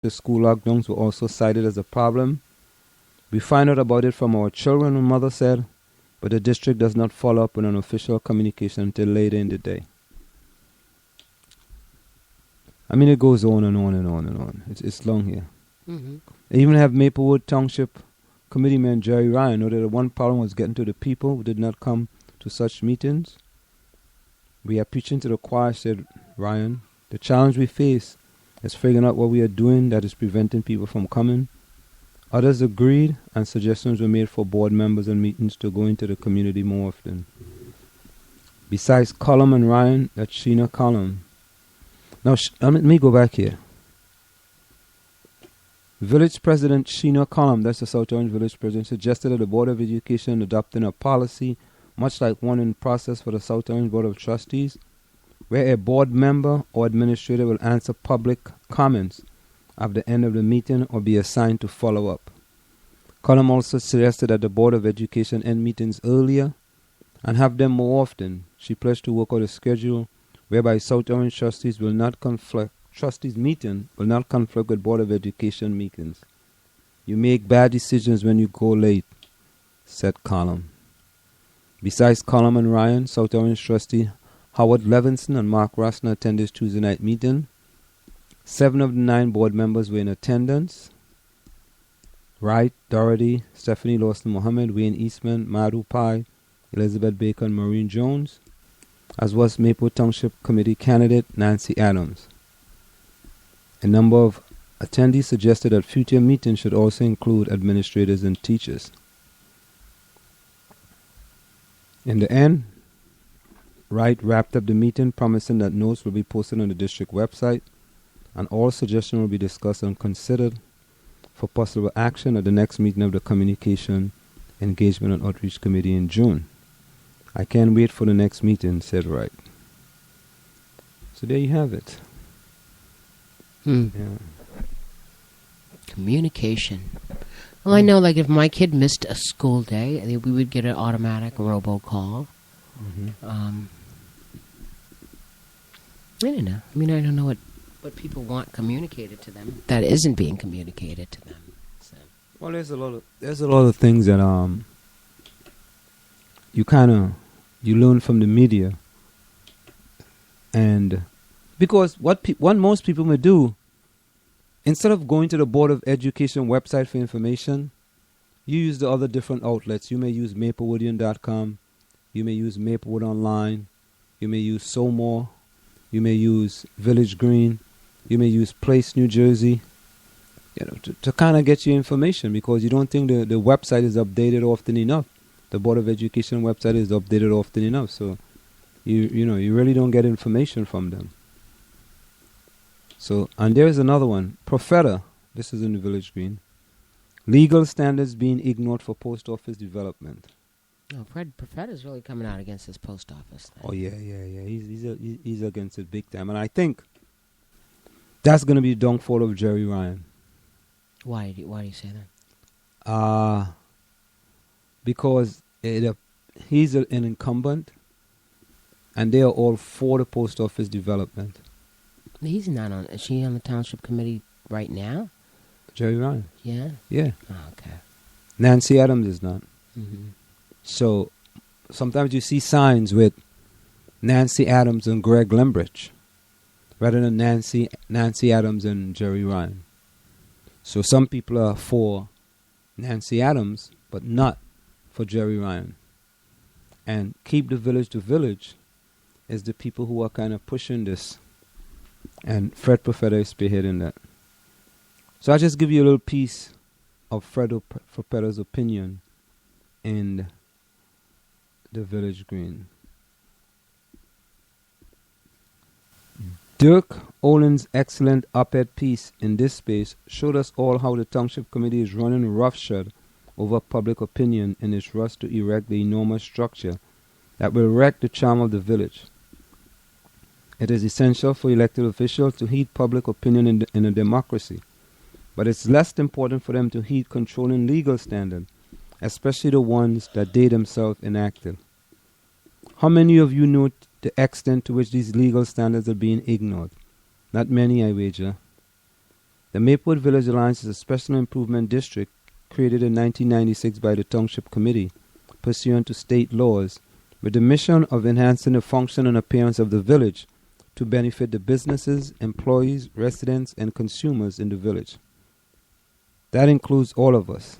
the school lockdowns were also cited as a problem. We find out about it from our children, and mother said, but the district does not follow up with an official communication until later in the day. I mean, it goes on and on and on and on. It's long here. Mm-hmm. They even have Maplewood Township Committeeman Jerry Ryan noted that one problem was getting to the people who did not come to such meetings. We are preaching to the choir, said Ryan. The challenge we face is figuring out what we are doing that is preventing people from coming. Others agreed, and suggestions were made for board members and meetings to go into the community more often. Besides Cullum and Ryan, that's Sheena Cullum. Now, let me go back here. Village President Sheena Cullum, that's the South Orange Village President, suggested that the Board of Education adopting a policy much like one in process for the South Orange Board of Trustees, where a board member or administrator will answer public comments at the end of the meeting or be assigned to follow up. Cullum also suggested that the Board of Education end meetings earlier and have them more often. She pledged to work out a schedule whereby South Orange trustees will not conflict. Trustees meeting will not conflict with Board of Education meetings. You make bad decisions when you go late, said Cullum. Besides Cullum and Ryan, South Orange trustee Howard Levinson and Mark Rossner attended this Tuesday night meeting. 7 of the 9 board members were in attendance. Wright, Doherty, Stephanie Lawson Mohammed, Wayne Eastman, Madhu Pai, Elizabeth Baker, and Maureen Jones, as was Maple Township Committee candidate Nancy Adams. A number of attendees suggested that future meetings should also include administrators and teachers. In the end, Wright wrapped up the meeting, promising that notes will be posted on the district website and all suggestions will be discussed and considered for possible action at the next meeting of the Communication, Engagement and Outreach Committee in June. I can't wait for the next meeting, said Wright. So there you have it. Yeah. Communication. Well, I know, like, if my kid missed a school day, we would get an automatic robocall. Mm-hmm. I don't know. I mean, I don't know what people want communicated to them that isn't being communicated to them. So. Well, there's a lot of things that you learn from the media, and because what most people may do, instead of going to the Board of Education website for information, you use the other different outlets. You may use maplewoodian.com, you may use Maplewood Online, you may use SoMore, you may use Village Green, you may use Place New Jersey, to kind of get your information, because you don't think the website is updated often enough. The Board of Education website is updated often enough, so you really don't get information from them. So, and there is another one, Profeta. This is in the Village Green. Legal standards being ignored for post office development. No, Profeta's really coming out against this post office thing. Oh yeah. He's against it big time, and I think that's going to be the downfall of Jerry Ryan. Why do you say that? Because he's an incumbent, and they are all for the post office development. He's not on. Is she on the township committee right now? Jerry Ryan. Yeah. Yeah. Oh, okay. Nancy Adams is not. Mm-hmm. So sometimes you see signs with Nancy Adams and Greg Lembrich, rather than Nancy Adams and Jerry Ryan. So some people are for Nancy Adams, but not for Jerry Ryan. And Keep the Village to Village is the people who are kind of pushing this. And Fred Profeta is spearheading that. So I'll just give you a little piece of Fred Profeta's opinion in the Village Green. Dirk Olin's excellent op-ed piece in this space showed us all how the Township Committee is running roughshod over public opinion in its rush to erect the enormous structure that will wreck the charm of the village. It is essential for elected officials to heed public opinion in a democracy, but it's less important for them to heed controlling legal standards, especially the ones that they themselves enacted. How many of you know the extent to which these legal standards are being ignored? Not many, I wager. The Maplewood Village Alliance is a special improvement district created in 1996 by the Township Committee, pursuant to state laws, with the mission of enhancing the function and appearance of the village to benefit the businesses, employees, residents, and consumers in the village. That includes all of us.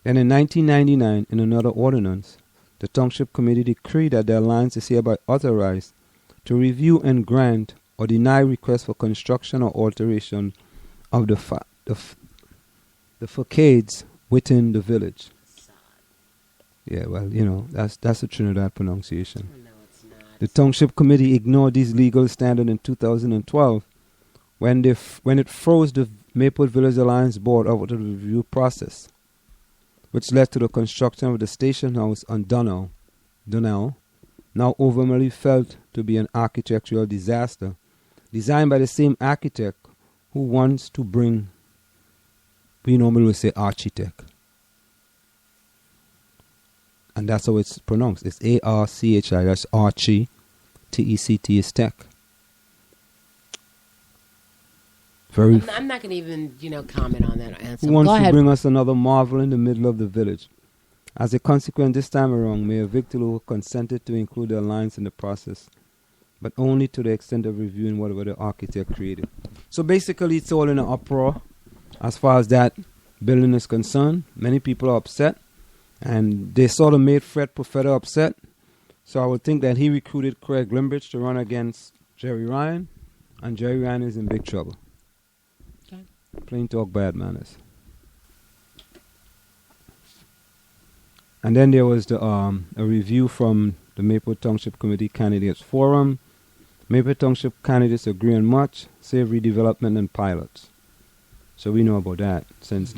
And in 1999, in another ordinance, the Township Committee decreed that the Alliance is hereby authorized to review and grant or deny requests for construction or alteration of the facades within the village. Yeah, well, that's a Trinidad pronunciation. No, it's not. The Township Committee ignored these legal standards in 2012 when it froze the Maplewood Village Alliance Board out of the review process, which led to the construction of the station house on Donnell, now overwhelmingly felt to be an architectural disaster, designed by the same architect who wants to bring, we normally would say architect. And that's how it's pronounced. It's A-R-C-H-I. That's Archie. T-E-C-T is tech. I'm not going to even, comment on that answer. Who wants to bring us another marvel in the middle of the village? As a consequence, this time around, Mayor Victor Lowe consented to include the Alliance in the process, but only to the extent of reviewing whatever the architect created. So basically, it's all in an uproar as far as that building is concerned. Many people are upset, and they sort of made Fred Profeta upset. So I would think that he recruited Craig Glimbridge to run against Jerry Ryan, and Jerry Ryan is in big trouble. Okay. Plain talk, bad manners. And then there was a review from the Maplewood Township Committee Candidates Forum. Maplewood Township candidates agree on much, save redevelopment and pilots. So we know about that. Since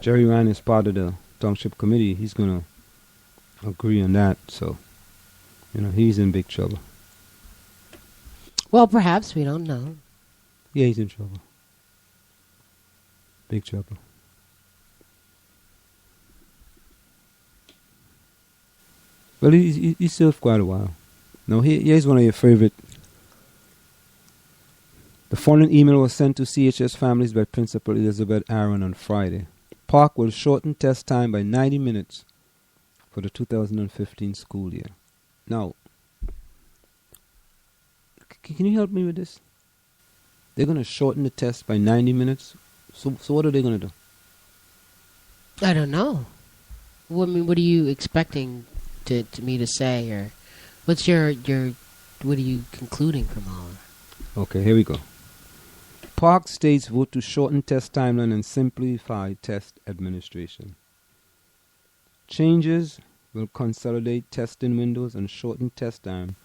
Jerry Ryan is part of the Township Committee, he's going to agree on that. So, he's in big trouble. Well, perhaps, we don't know. Yeah, he's in trouble. Big trouble. Well, he served quite a while. Now, here's one of your favorite. The following email was sent to CHS families by Principal Elizabeth Aaron on Friday. Park will shorten test time by 90 minutes for the 2015 school year. Now, can you help me with this? They're going to shorten the test by 90 minutes? So what are they going to do? I don't know. What are you expecting to me to say, or what's your what are you concluding from all? Okay, here we go. Park states vote to shorten test timeline and simplify test administration. Changes will consolidate testing windows and shorten test time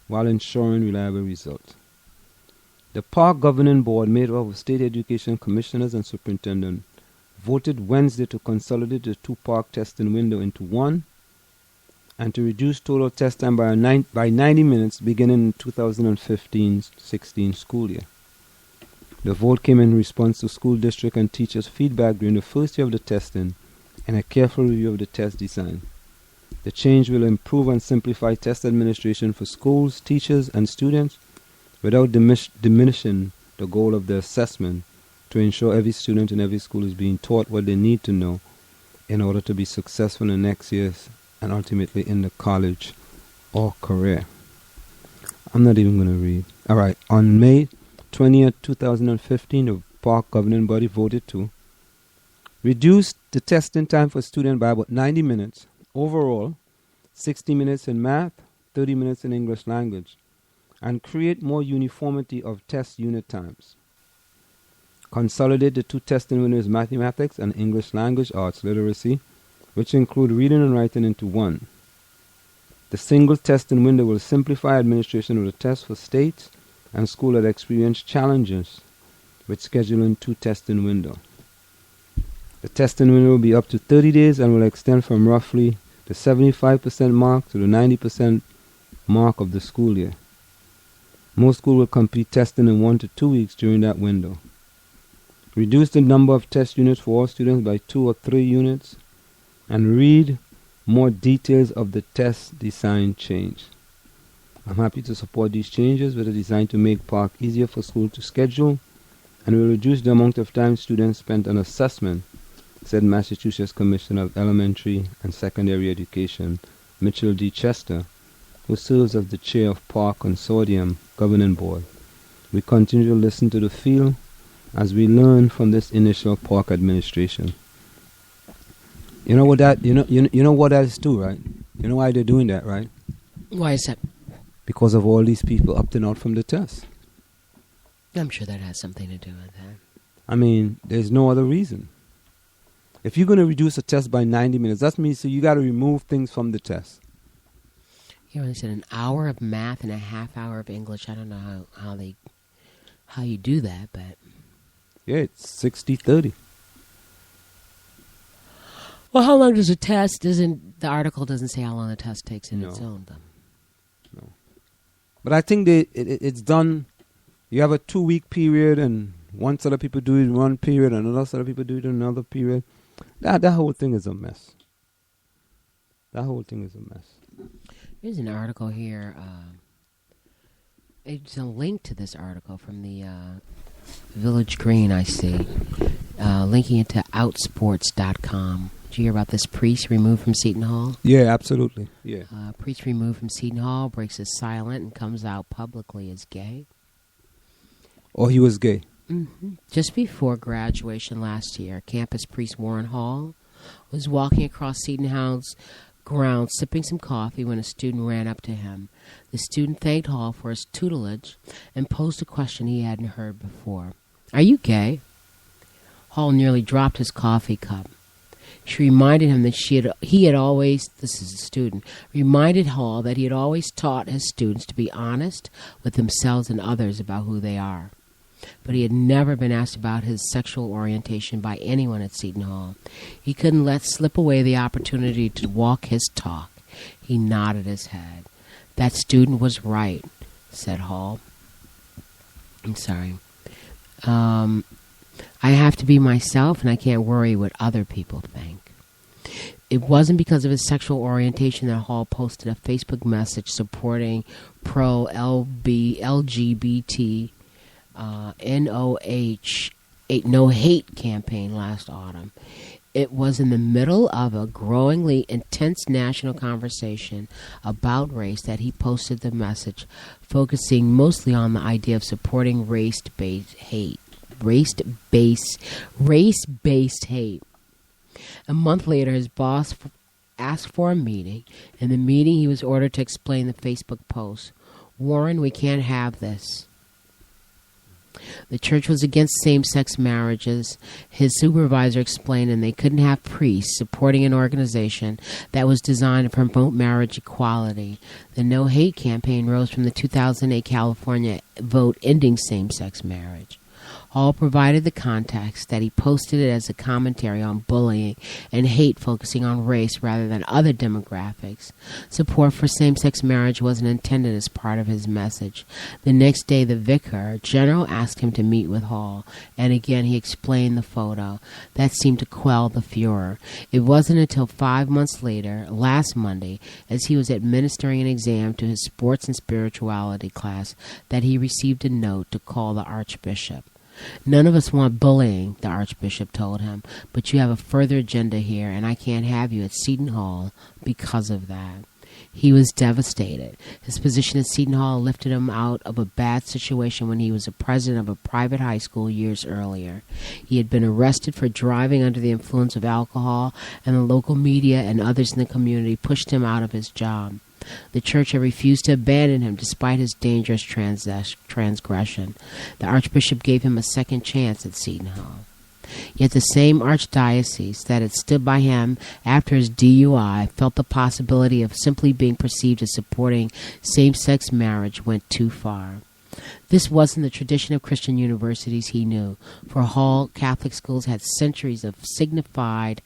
while ensuring reliable results. The Park Governing Board, made up of State Education Commissioners and Superintendent, voted Wednesday to consolidate the two park testing window into one and to reduce total test time by 90 minutes beginning in 2015-16 school year. The vote came in response to school district and teachers' feedback during the first year of the testing and a careful review of the test design. The change will improve and simplify test administration for schools, teachers, and students without diminishing the goal of the assessment to ensure every student in every school is being taught what they need to know in order to be successful in next year's and ultimately in the college or career. I'm not even going to read. All right. On May 20th, 2015, the Park Governing Body voted to reduce the testing time for students by about 90 minutes. Overall, 60 minutes in math, 30 minutes in English language, and create more uniformity of test unit times. Consolidate the two testing windows, mathematics and English language arts literacy, which include reading and writing, into one. The single testing window will simplify administration of the test for states and schools that experience challenges with scheduling two testing windows. The testing window will be up to 30 days and will extend from roughly the 75% mark to the 90% mark of the school year. Most schools will complete testing in 1 to 2 weeks during that window. Reduce the number of test units for all students by 2 or 3 units, and read more details of the test design change. I'm happy to support these changes, which are designed to make Park easier for school to schedule and will reduce the amount of time students spent on assessment, said Massachusetts Commissioner of Elementary and Secondary Education, Mitchell D. Chester, who serves as the chair of Park Consortium Governing Board. We continue to listen to the field as we learn from this initial park administration. You know what that you know what that is too, right? You know why they're doing that, right? Why is that? Because of all these people opting out from the test. I'm sure that has something to do with that. I mean, there's no other reason. If you're going to reduce a test by 90 minutes, that means so you got to remove things from the test. You know, they said an hour of math and a half hour of English. I don't know how you do that, but yeah, it's 60-30. Well, how long does a test? The article doesn't say how long the test takes in its own, though. No. But I think it's done. You have a 2-week period, and one set of people do it in one period, and another set of people do it in another period. That whole thing is a mess. That whole thing is a mess. There's an article here. It's a link to this article from the Village Green, I see. Linking it to outsports.com. Did you hear about this priest removed from Seton Hall? Yeah, absolutely. Yeah. Priest removed from Seton Hall, breaks his silence, and comes out publicly as gay. Or he was gay. Mm-hmm. Just before graduation last year, campus priest Warren Hall was walking across Seton Hall's grounds sipping some coffee when a student ran up to him. The student thanked Hall for his tutelage and posed a question he hadn't heard before. "Are you gay?" Hall nearly dropped his coffee cup. She reminded him that this is a student, reminded Hall that he had always taught his students to be honest with themselves and others about who they are. But he had never been asked about his sexual orientation by anyone at Seton Hall. He couldn't let slip away the opportunity to walk his talk. He nodded his head. "That student was right," said Hall. I'm sorry. "I have to be myself, and I can't worry what other people think." It wasn't because of his sexual orientation that Hall posted a Facebook message supporting pro-LGBT No Hate campaign last autumn. It was in the middle of a growingly intense national conversation about race that he posted the message, focusing mostly on the idea of supporting race-based hate. A month later, his boss asked for a meeting. In the meeting, he was ordered to explain the Facebook post. "Warren, we can't have this." The church was against same-sex marriages, his supervisor explained, and they couldn't have priests supporting an organization that was designed to promote marriage equality. The No Hate campaign rose from the 2008 California vote ending same-sex marriage. Hall provided the context that he posted it as a commentary on bullying and hate, focusing on race rather than other demographics. Support for same-sex marriage wasn't intended as part of his message. The next day, the vicar general asked him to meet with Hall, and again he explained the photo. That seemed to quell the furor. It wasn't until 5 months later, last Monday, as he was administering an exam to his sports and spirituality class, that he received a note to call the Archbishop. "None of us want bullying," the Archbishop told him, "but you have a further agenda here, and I can't have you at Seton Hall because of that." He was devastated. His position at Seton Hall lifted him out of a bad situation when he was a president of a private high school years earlier. He had been arrested for driving under the influence of alcohol, and the local media and others in the community pushed him out of his job. The church had refused to abandon him despite his dangerous transgression. The Archbishop gave him a second chance at Seton Hall. Yet the same archdiocese that had stood by him after his DUI felt the possibility of simply being perceived as supporting same-sex marriage went too far. This wasn't the tradition of Christian universities he knew. For Hall, Catholic schools had signified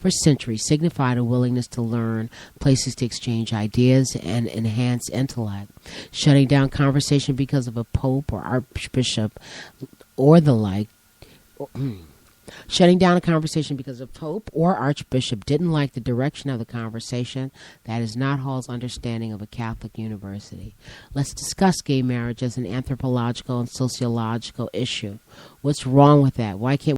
a willingness to learn, places to exchange ideas, and enhance intellect. Shutting down conversation because of a pope or archbishop or the like, Shutting down a conversation because the Pope or Archbishop didn't like the direction of the conversation, that is not Hall's understanding of a Catholic university. Let's discuss gay marriage as an anthropological and sociological issue. What's wrong with that? Why can't